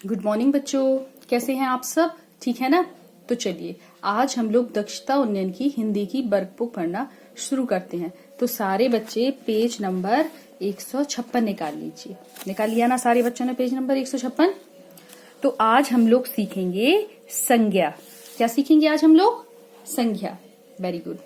Good morning बच्चों, कैसे हैं आप सब? ठीक है ना? तो चलिए आज हम लोग दक्षता उन्नयन की हिंदी की वर्कबुक पढ़ना शुरू करते हैं। तो सारे बच्चे पेज नंबर 156 निकाल लीजिए। निकाल लिया ना सारे बच्चों ने पेज नंबर 156? तो आज हम लोग सीखेंगे संज्ञा। क्या सीखेंगे आज हम लोग? संज्ञा। Very good.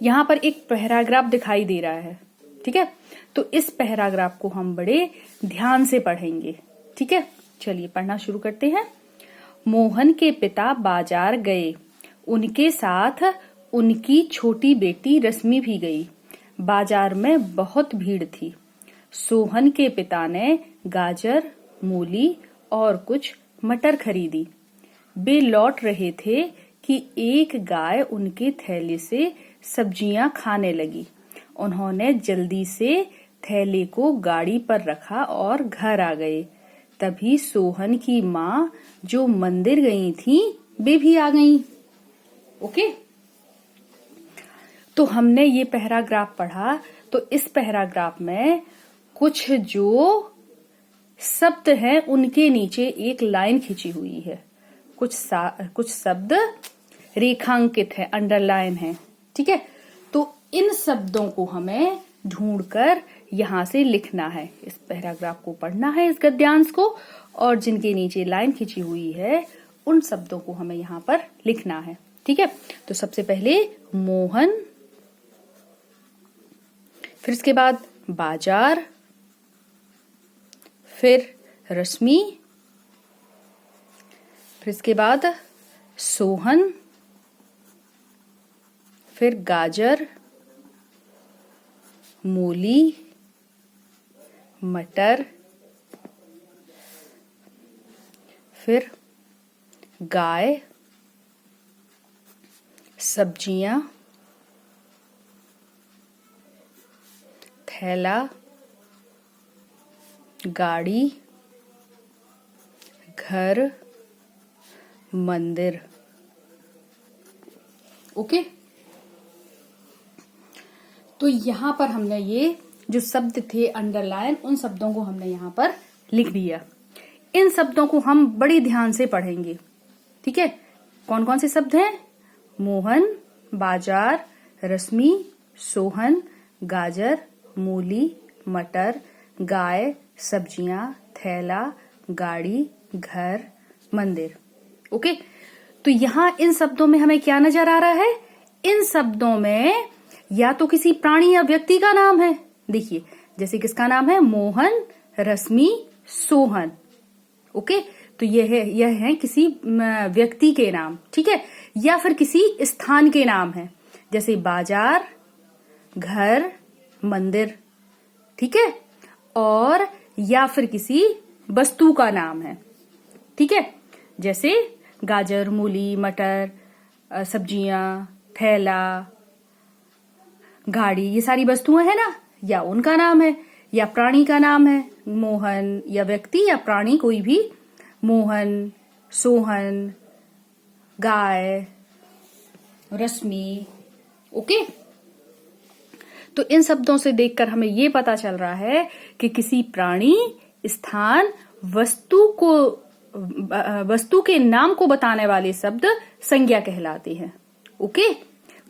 यहाँ पर एक पैराग्राफ दिखाई दे रहा है, ठीक है? तो इस पैराग्राफ को हम बड़े ध्यान से पढ़ेंगे, ठीक है? चलिए पढ़ना शुरू करते हैं। मोहन के पिता बाजार गए, उनके साथ उनकी छोटी बेटी रश्मि भी गई। बाजार में बहुत भीड़ थी। सोहन के पिता ने गाजर, मूली और कुछ मटर खरीदी। वे लौट रहे थे कि एक गाय उनके थैले से सब्जियां खाने लगी। उन्होंने जल्दी से थैले को गाड़ी पर रखा और घर आ गए। तभी सोहन की माँ जो मंदिर गई थी वे भी आ गईं। ओके, तो हमने ये पैराग्राफ पढ़ा। तो इस पैराग्राफ में कुछ जो शब्द हैं उनके नीचे एक लाइन खींची हुई है। कुछ शब्द रेखांकित है, अंडरलाइन है, ठीक है? तो इन शब्दों को हमें ढूंढकर यहाँ से लिखना है। इस पैराग्राफ को पढ़ना है, इस गद्यांश को, और जिनके नीचे लाइन खींची हुई है उन शब्दों को हमें यहाँ पर लिखना है, ठीक है? तो सबसे पहले मोहन, फिर इसके बाद बाजार, फिर रश्मि, फिर इसके बाद सोहन, फिर गाजर, मूली, मटर, फिर गाय, सब्जियां, थैला, गाड़ी, घर, मंदिर। ओके, तो यहाँ पर हमने ये जो शब्द थे अंडरलाइन, उन शब्दों को हमने यहाँ पर लिख दिया। इन शब्दों को हम बड़ी ध्यान से पढ़ेंगे, ठीक है? कौन कौन से शब्द हैं? मोहन, बाजार, रश्मि, सोहन, गाजर, मूली, मटर, गाय, सब्जियां, थैला, गाड़ी, घर, मंदिर। ओके, तो यहाँ इन शब्दों में हमें क्या नजर आ रहा है? इन शब्दों में या तो किसी प्राणी या व्यक्ति का नाम है। देखिए, जैसे किसका नाम है? मोहन, रश्मि, सोहन। ओके, तो यह है किसी व्यक्ति के नाम, ठीक है? या फिर किसी स्थान के नाम है, जैसे बाजार, घर, मंदिर, ठीक है? और या फिर किसी वस्तु का नाम है, ठीक है? जैसे गाजर, मूली, मटर, सब्जियां, थैला, गाड़ी, ये सारी वस्तुएं हैं ना, या उनका नाम है, या प्राणी का नाम है। मोहन, या व्यक्ति या प्राणी कोई भी। मोहन, सोहन, गाय, रश्मि। ओके, तो इन शब्दों से देखकर हमें ये पता चल रहा है कि किसी प्राणी, स्थान, वस्तु के नाम को बताने वाले शब्द संज्ञा कहलाते हैं। ओके,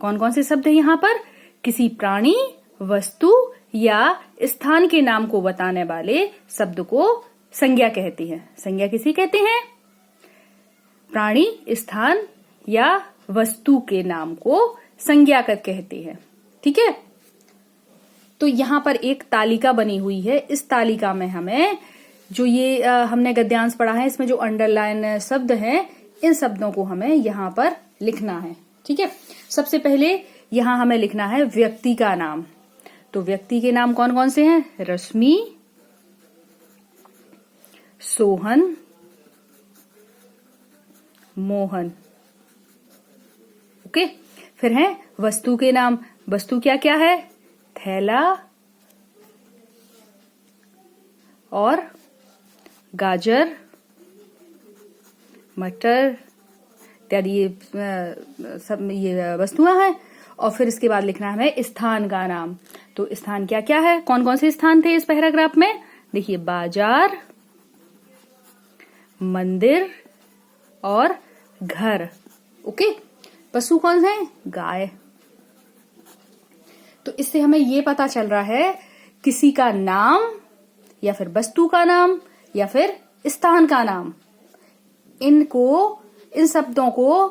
कौन कौन से शब्द हैं यहाँ पर? किसी प्राणी, वस्तु या स्थान के नाम को बताने वाले शब्द को संज्ञा कहती है। संज्ञा किसे कहते हैं? प्राणी, स्थान या वस्तु के नाम को संज्ञा कहते हैं, ठीक है? तो यहाँ पर एक तालिका बनी हुई है। इस तालिका में हमें जो ये हमने गद्यांश पढ़ा है, इसमें जो अंडरलाइन शब्द हैं, इन शब्दों को हमें यहाँ पर लिखना है, ठीक है? सबसे पहले यहाँ हमें लिखना है व्यक्ति का नाम। तो व्यक्ति के नाम कौन कौन से हैं? रश्मि, सोहन, मोहन। ओके, फिर है वस्तु के नाम। वस्तु क्या क्या है? थैला और गाजर, मटर इत्यादि, ये वस्तुएं हैं। और फिर इसके बाद लिखना है हमें स्थान का नाम। तो स्थान क्या क्या है? कौन कौन से स्थान थे इस पैराग्राफ में? देखिए, बाजार, मंदिर और घर। ओके, पशु कौन है? गाय। तो इससे हमें ये पता चल रहा है किसी का नाम या फिर वस्तु का नाम या फिर स्थान का नाम, इन शब्दों को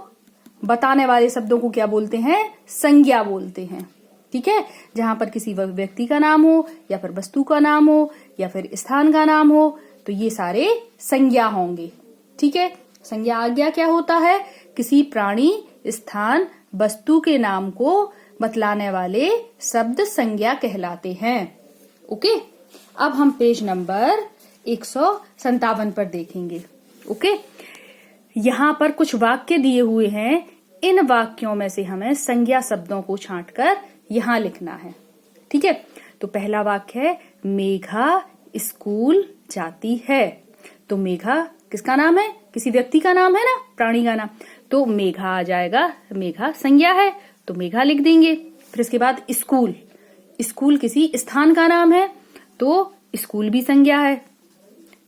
बताने वाले शब्दों को क्या बोलते हैं? संज्ञा बोलते हैं। ठीक है, जहां पर किसी व्यक्ति का नाम हो या फिर वस्तु का नाम हो या फिर स्थान का नाम हो, तो ये सारे संज्ञा होंगे। ठीक है, संज्ञा आज्ञा क्या होता है? किसी प्राणी, स्थान, वस्तु के नाम को बतलाने वाले शब्द संज्ञा कहलाते हैं। ओके, अब हम पेज नंबर 157 पर देखेंगे। ओके, यहाँ पर कुछ वाक्य दिए हुए हैं। इन वाक्यों में से हमें संज्ञा शब्दों को छांटकर यहाँ लिखना है। ठीक है, तो पहला वाक्य है मेघा स्कूल जाती है। तो मेघा किसका नाम है? किसी व्यक्ति का नाम है ना, प्राणी का नाम। तो मेघा आ जाएगा, मेघा संज्ञा है तो मेघा लिख देंगे। फिर इसके बाद स्कूल, स्कूल किसी स्थान का नाम है तो स्कूल भी संज्ञा है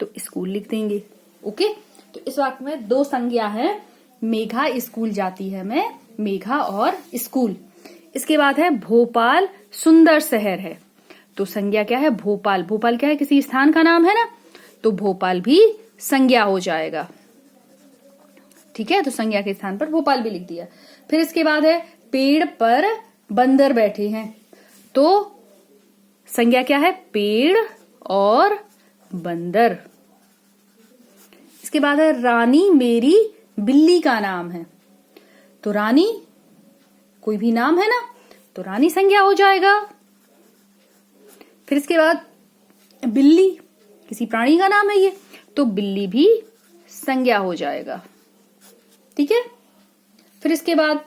तो स्कूल लिख देंगे। ओके, तो इस वाक्य में दो संज्ञा है, मेघा स्कूल जाती है में मेघा और स्कूल। इसके बाद है भोपाल सुंदर शहर है। तो संज्ञा क्या है? भोपाल। भोपाल क्या है? किसी स्थान का नाम है ना, तो भोपाल भी संज्ञा हो जाएगा। ठीक है, तो संज्ञा के स्थान पर भोपाल भी लिख दिया। फिर इसके बाद है पेड़ पर बंदर बैठे हैं। तो संज्ञा क्या है? पेड़ और बंदर। इसके बाद है रानी मेरी बिल्ली का नाम है। तो रानी कोई भी नाम है ना, तो रानी संज्ञा हो जाएगा। फिर इसके बाद बिल्ली किसी प्राणी का नाम है ये, तो बिल्ली भी संज्ञा हो जाएगा। ठीक है, फिर इसके बाद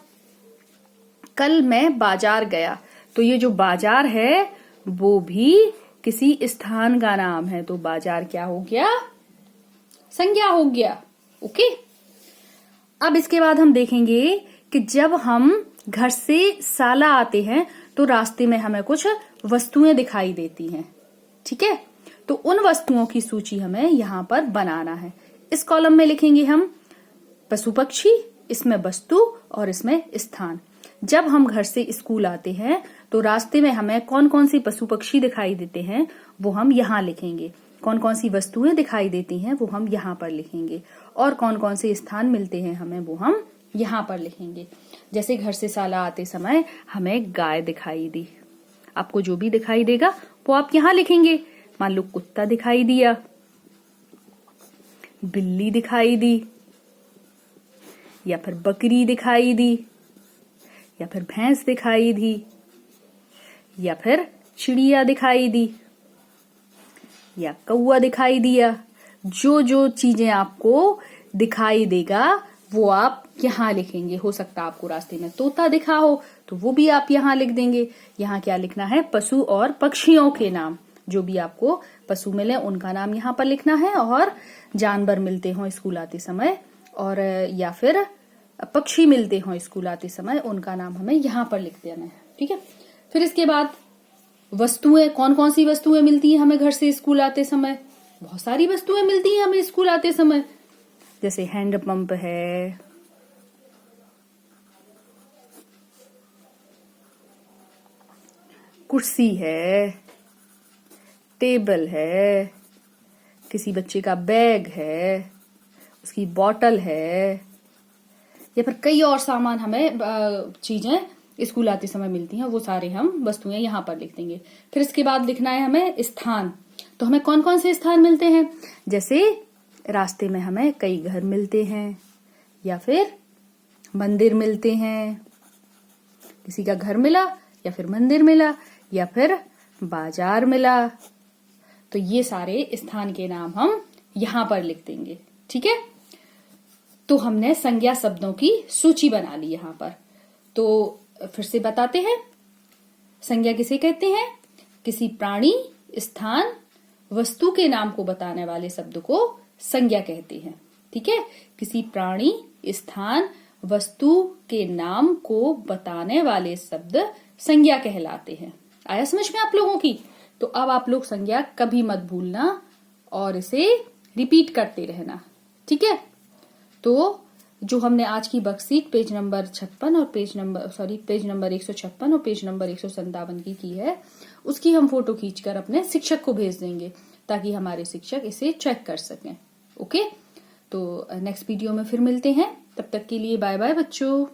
कल मैं बाजार गया। तो ये जो बाजार है वो भी किसी स्थान का नाम है, तो बाजार क्या हो गया? संज्ञा हो गया। ओके, अब इसके बाद हम देखेंगे कि जब हम घर से साला आते हैं तो रास्ते में हमें कुछ वस्तुएं दिखाई देती हैं। ठीक है, तो उन वस्तुओं की सूची हमें यहाँ पर बनाना है। इस कॉलम में लिखेंगे हम पशु पक्षी, इसमें वस्तु और इसमें स्थान। जब हम घर से स्कूल आते हैं तो रास्ते में हमें कौन कौन सी पशु पक्षी दिखाई देते हैं वो हम यहाँ लिखेंगे, कौन कौन सी वस्तुएं दिखाई देती हैं वो हम यहाँ पर लिखेंगे, और कौन कौन से स्थान मिलते हैं हमें वो हम यहाँ पर लिखेंगे। जैसे घर से साला आते समय हमें गाय दिखाई दी, आपको जो भी दिखाई देगा वो आप यहाँ लिखेंगे। मान लो कुत्ता दिखाई दिया, बिल्ली दिखाई दी, या फिर बकरी दिखाई दी, या फिर भैंस दिखाई दी, या फिर चिड़िया दिखाई दी, या कौवा दिखाई दिया। जो जो चीजें आपको दिखाई देगा वो आप यहाँ लिखेंगे। हो सकता है आपको रास्ते में तोता दिखा हो तो वो भी आप यहाँ लिख देंगे। यहाँ क्या लिखना है? पशु और पक्षियों के नाम। जो भी आपको पशु मिले उनका नाम यहाँ पर लिखना है, और जानवर मिलते हो स्कूल आते समय और या फिर पक्षी मिलते हो स्कूल आते समय उनका नाम हमें यहाँ पर लिख देना है। ठीक है, फिर इसके बाद वस्तुएं, कौन कौन सी वस्तुएं मिलती हैं हमें घर से स्कूल आते समय? बहुत सारी वस्तुएं मिलती हैं हमें स्कूल आते समय। जैसे हैंड पंप है, कुर्सी है, टेबल है, किसी बच्चे का बैग है, उसकी बॉटल है, या फिर कई और सामान हमें चीजें स्कूल आते समय मिलती हैं, वो सारे हम वस्तुएं यहाँ पर लिख देंगे। फिर इसके बाद लिखना है हमें स्थान। तो हमें कौन कौन से स्थान मिलते हैं? जैसे रास्ते में हमें कई घर मिलते हैं, या फिर मंदिर मिलते हैं, किसी का घर मिला या फिर मंदिर मिला या फिर बाजार मिला। तो ये सारे स्थान के नाम हम यहाँ पर लिख देंगे। ठीक है, तो हमने संज्ञा शब्दों की सूची बना ली यहाँ पर। तो फिर से बताते हैं, संज्ञा किसे कहते हैं? किसी प्राणी, स्थान, वस्तु के नाम को बताने वाले शब्द को संज्ञा कहते हैं। ठीक है, किसी प्राणी, स्थान, वस्तु के नाम को बताने वाले शब्द संज्ञा कहलाते हैं। आया समझ में आप लोगों की? तो अब आप लोग संज्ञा कभी मत भूलना और इसे रिपीट करते रहना। ठीक है। तो जो हमने आज की वर्कशीट पेज नंबर 56 और पेज नंबर 156 और पेज नंबर 157 की है, उसकी हम फोटो खींचकर अपने शिक्षक को भेज देंगे ताकि हमारे शिक्षक इसे चेक कर सकें। ओके, तो नेक्स्ट वीडियो में फिर मिलते हैं, तब तक के लिए बाय बाय बच्चों।